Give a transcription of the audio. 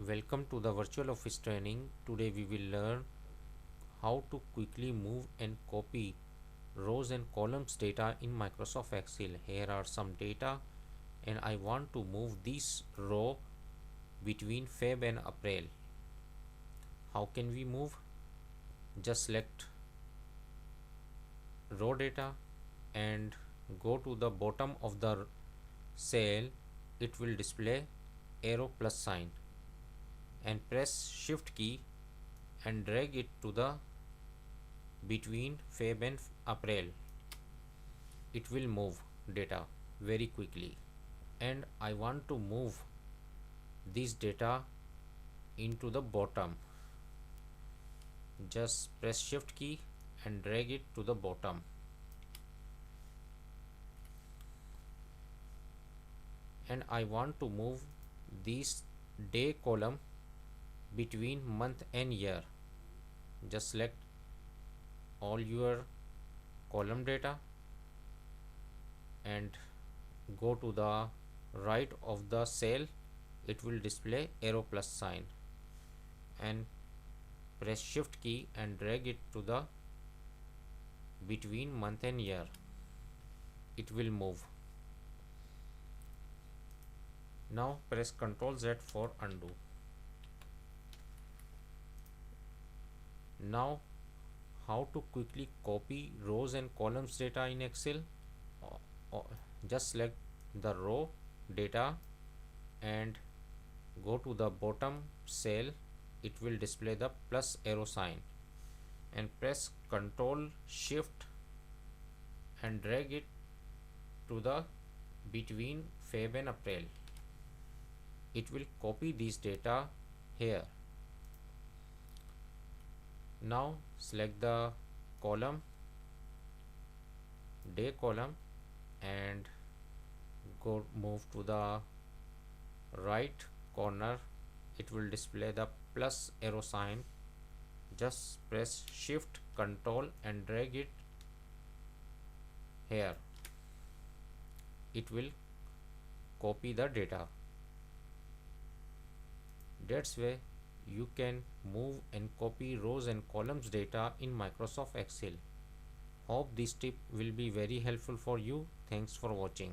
Welcome to the virtual office training. Today we will learn how to quickly move and copy rows and columns data in Microsoft Excel. Here are some data and I want to move this row between Feb and April. How can we move? Just select row data and go to the bottom of the cell. It will display arrow plus sign and press shift key and drag it to the between Feb and April. It will move data very quickly, and I want to move this data into the bottom. Just press shift key and drag it to the bottom, and I want to move this day column between month and year. Just select all your column data and go to the right of the cell. It will display arrow plus sign and press shift key and drag it to the between month and year. It will move. Now press Ctrl Z for undo. Now how to quickly copy rows and columns data in Excel? Just select the row data and go to the bottom cell. It will display the plus arrow sign and press Ctrl Shift and drag it to the between Feb and April. It will copy this data here. Now select the column, day column, and go move to the right corner. It will display the plus arrow sign. Just press shift Ctrl and drag it here. It will copy the data. That's way you can move and copy rows and columns data in Microsoft Excel. Hope this tip will be very helpful for you. Thanks for watching.